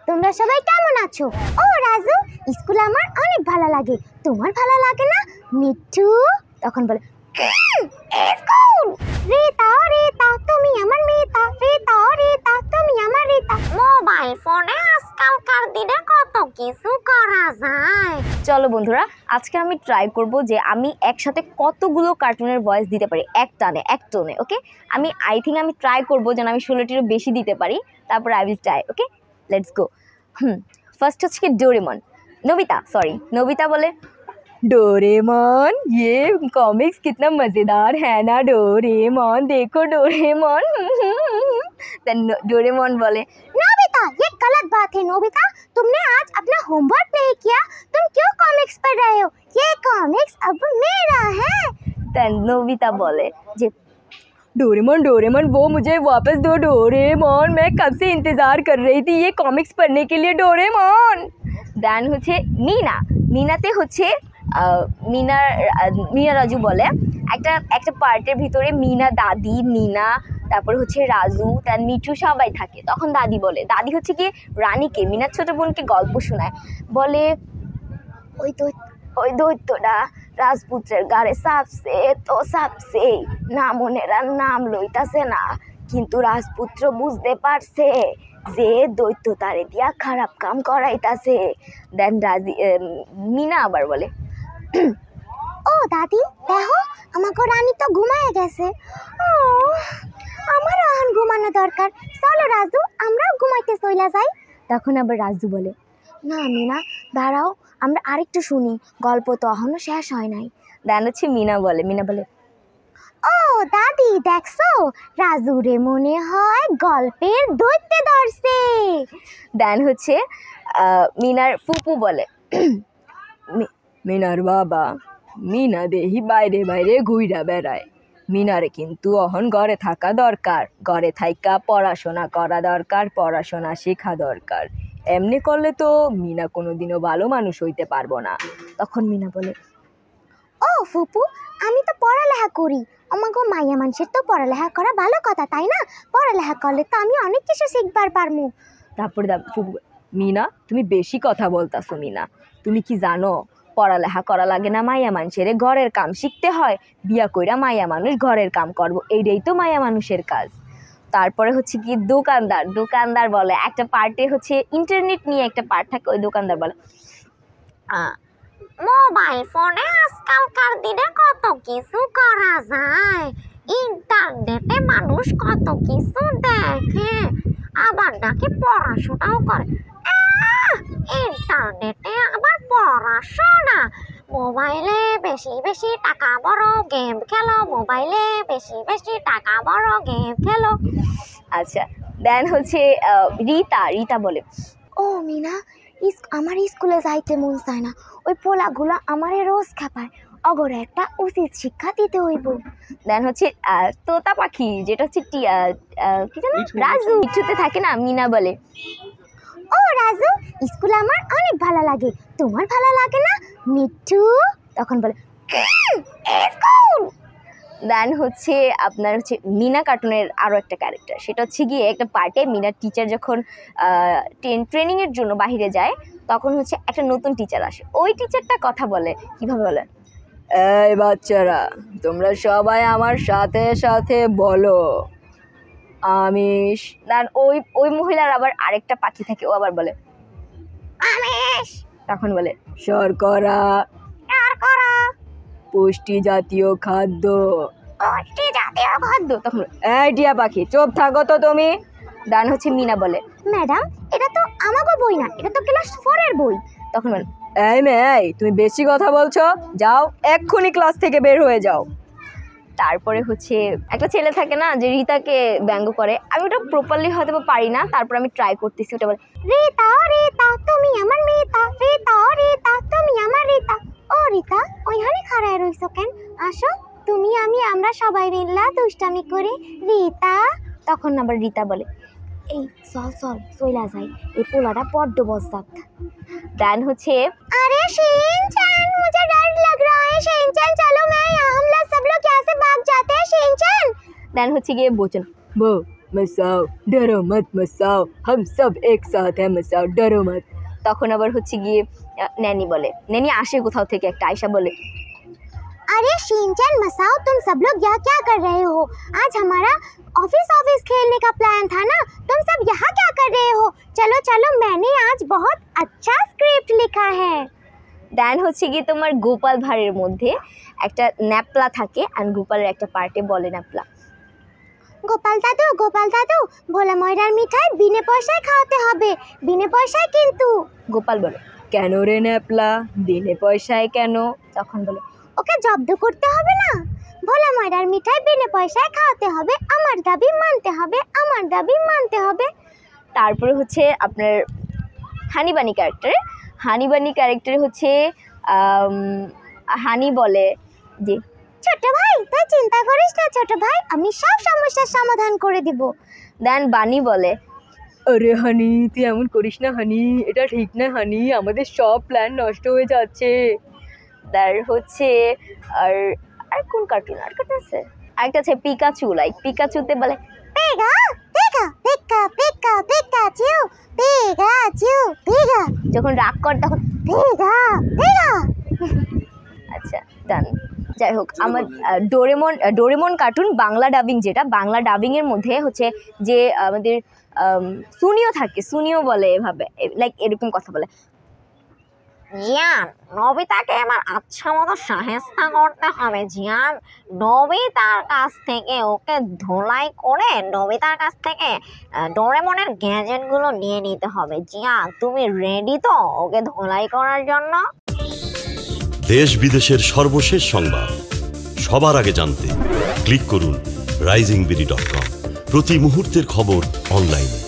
তোমরা সবাই কেমন আছো? ও রাজু, স্কুল আমার অনেক ভালো লাগে, তোমার ভালো লাগে না? মিঠু তখন বলে স্কুল। রিতা রিতা তুমি আমার মিতা, রিতা রিতা তুমি আমার রিতা। মোবাইল ফোনে আজকালকার দিনে কত কিছু করা যায়। চলো বন্ধুরা, আজকে আমি ট্রাই করব যে আমি একসাথে কতগুলো কার্টুনের ভয়েস দিতে পারি এক টোনে। ওকে, আই থিঙ্ক আমি ট্রাই করবো যেন আমি 16টিরও বেশি দিতে পারি। তারপরে I will try. Okay, let's go. First হচ্ছে কি ডোরেমন। नोबिता बोले डोरेमोन ये कॉमिक्स कितना मज़ेदार है ना डोरेमोन, देखो डोरेमोन। देन डोरेमोन बोले नोबिता ये गलत बात है। नोबिता तुमने आज अपना होमवर्क नहीं किया, तुम क्यों कॉमिक्स पढ़ रहे हो? ये कॉमिक्स अब मेरा है। देन नोबिता बोले जे डोरेमोन वो मुझे वापस दो डोरेमोन, मैं कब से इंतज़ार कर रही थी ये कॉमिक्स पढ़ने के लिए डोरेमोन। देन হচ্ছে মিনাতে হচ্ছে মিনা রাজু বলে একটা পার্টের ভিতরে মিনা দাদি, মিনা তারপর হচ্ছে রাজু, তার মিঠু সবাই থাকে। তখন দাদি হচ্ছে কি রানীকে, মিনার ছোট বোনকে গল্প শোনায়। বলে ওই দৈত্যটা রাজপুত্রের গাড়ে সাপসে না মনেরা নাম লইতাছে না, কিন্তু রাজপুত্র বুঝতে পারছে যে দৈত্য তারে দিয়া খারাপ কাম করাইতাছে। দেন মিনা আবার বলে ও দাদি দেখো আমাকে রানী তো ঘুমায় গেছে। ও আমারও এখন ঘুমানো দরকার, চলো রাজু আমরাও ঘুমাইতে চইলা যাই। তখন আবার রাজু বলে না মিনা দাঁড়াও, আমরা আরেকটু শুনি, গল্প তো এখনো শেষ হয় নাই। দেন হচ্ছে মিনা বলে ও দাদি দেখছো রাজু রে মনে হয় গল্পের দৈত্য ধরছে। দেন হচ্ছে মিনার ফুপু বলে মিনার বাবা মিনা দেহি বাইরে বাইরে ঘুইরা বেড়ায়, মিনারে কিন্তু অহন ঘরে থাকা দরকার, ঘরে থাইকা পড়াশোনা করা দরকার, পড়াশোনা শেখা দরকার, এমনি করলে তো মিনা কোনোদিনও ভালো মানুষ হইতে পারবো না। তখন মিনা বলে ও ফুপু আমি তো পড়ালেখা করি, আমাকে মাইয়া মানুষের তো পড়ালেখা করা ভালো কথা তাই না? পড়ালেখা করলে তো আমি অনেক কিছু শিখবার পারমু। তারপরে ফুপু মিনা তুমি বেশি কথা বলতাছো, মিনা তুমি কি জানো পড়ালেখা করা লাগে না মাইয়া মানুষের, ঘরের কাম শিখতে হয়, বিয়া কইরা মাইয়া মানুষ ঘরের কাম করবো, এইটাই তো মাইয়া মানুষের কাজ। তারপরে হচ্ছে কি দোকানদার বলে একটা পার্টে হচ্ছে ইন্টারনেট নিয়ে একটা পার্ট থাকে, ওই দোকানদার বলে মোবাইল ফোনে আজকালকার দিনে কত কিছু করা যায়, ইন্টারনেটে মানুষ কত কিছু দেখে, আবার নাকি পড়াশোনাও করে। ইন্টারনেটে আবার পড়াশোনা, মোবাইলে বেশি বেশি টাকা বড় গেম খেলো, মোবাইলে বেশি বেশি টাকা বড় গেম খেলো। আচ্ছা দেন হচ্ছে রিতা বলে ও মিনা আমার স্কুলে যাইতে মন চায় না, ওই পোলাগুলো আমারে রোজ খাপায়, অগরে একটা উচিত শিক্ষা দিতে হইব। দেন হচ্ছে তোতা পাখি যেটা হচ্ছে কি জানো রাজু মিঠুতে থাকে না, মিনা বলে ও রাজু স্কুল আমার অনেক ভালো লাগে, তোমার ভালো লাগে না? মিঠু তখন বলে স্কুল। দেন হচ্ছে আপনার হচ্ছে মিনা কার্টুনের আরও একটা ক্যারেক্টার, সেটা হচ্ছে গিয়ে একটা পার্টে মিনার টিচার যখন ট্রেনিংয়ের জন্য বাহিরে যায়, তখন হচ্ছে একটা নতুন টিচার আসে, ওই টিচারটা কথা বলে কিভাবে বলে এই বাচ্চারা তোমরা সবাই আমার সাথে সাথে বলো আমিষ। দেন ওই মহিলার আবার আরেকটা পাখি থাকে, ও আবার বলে আমিষ। তখন বলে শর্করা পুষ্টি জাতীয় খাদ্য। তখন এই টিয়া পাখি চুপ থাকো তো তুমি। দেন হচ্ছে মিনা বলে ম্যাডাম এটা তো আমাগো বই না, এটা তো ক্লাস 4 এর বই। তখন বলে এই তুমি বেশি কথা বলছো, যাও এক্ষুনি ক্লাস থেকে বের হয়ে যাও। তারপরে হচ্ছে একটা ছেলে থাকে না যে রিতাকে ব্যঙ্গ করে, আমি ওটা প্রপারলি হয়তো পারি না, তারপর আমি ট্রাই করতেছি। ওটা বলে রিতা তুমি আমার মিতা, রিতা তুমি আমার রিতা। ও রিতা ওইখানে খাড়ায় রইছো কেন? আসো তুমি আমরা সবাই মিল্লা দুষ্টামি করি রিতা। তখন আবার রিতা বলে এই চল চইলা যাই, এই পোলাটা বড্ড বজ্জাত। দেন হচ্ছে अरे शिनचैन मुझे डर लग रहा है, शिनचैन चलो मैं हम लोग सब लोग यहाँ से भाग जाते हैं शिनचैन। দেন হচ্ছে গিয়ে বচন বউ मसाओ डरो मत मसाओ हम सब एक साथ हैं मसाओ डरो मत। তখন আবার হচ্ছে গিয়ে ন্যানি বলে, ন্যানি আসে কোথাও থেকে একটা, আয়শা বলে अरे शिनचैन मसाओ तुम सब लोग यहाँ क्या कर रहे हो? आज हमारा ऑफिस खेलने का प्लान था ना, तुम सब यहाँ क्या कर रहे हो? चलो चलो मैंने आज बहुत अच्छा स्क्रिप्ट लिखा है। দেন হচ্ছে গিয়ে তোমার গোপাল ভাঁড়ের মধ্যে একটা ন্যাপলা থাকে, অ্যান্ড গোপালের একটা পার্টে বলে ন্যাপলা, গোপাল দাদু ভোলা ময়রার মিঠাই বিনে পয়সায় খাওয়াতে হবে, বিনে পয়সায় কিন্তু। গোপাল বলে কেন রে ন্যাপলা, বিনে পয়সায় কেন? তখন বলে ওকে জব্দ করতে হবে না, ভোলা ময়রার মিঠাই বিনে পয়সায় খাওয়াতে হবে, আমার দাবি মানতে হবে, আমার দাবি মানতে হবে। তারপরে হচ্ছে আপনার হানিবানি ক্যারেক্টারে হচ্ছে হানি বলে যে ছোট ভাই তুই চিন্তা করিস না ছোট ভাই, আমি সব সমস্যার সমাধান করে দিব। দেন বানি বলে আরে হানি তুই এমন করিস না হানি, এটা ঠিক না হানি, আমাদের সব প্ল্যান নষ্ট হয়ে যাচ্ছে। তার হচ্ছে আর আর কোন কার্টুন আছে, আরেকটা আছে পিকাচু, লাইক পিকাচুতে বলে Pika Pika Pika Pika Pikachu Pikachu Pika, যখন রাগ কর তখন পিকা পিকা। আচ্ছা ডান। যাই হোক, আমার ডোরেমন কার্টুন বাংলা ডাবিং, যেটা বাংলা ডাবিংয়ের মধ্যে হচ্ছে যে আমাদের সুনিও থাকে, সুনিও বলে এভাবে, লাইক এরকম কথা বলে, জিয়ান নবিতাকে এবার আচ্ছা মতো সাহেস্তা করতে হবে জিয়ান, নবিতার কাছ থেকে ওকে ধোলাই করে নবিতার কাছ থেকে ডোরেমনের গ্যাজেটগুলো নিয়ে নিতে হবে। জিয়ান তুমি রেডি তো ওকে ধোলাই করার জন্য? দেশ বিদেশের সর্বশেষ সংবাদ সবার আগে জানতে ক্লিক করুন risingberry.com। প্রতি মুহূর্তের খবর অনলাইনে।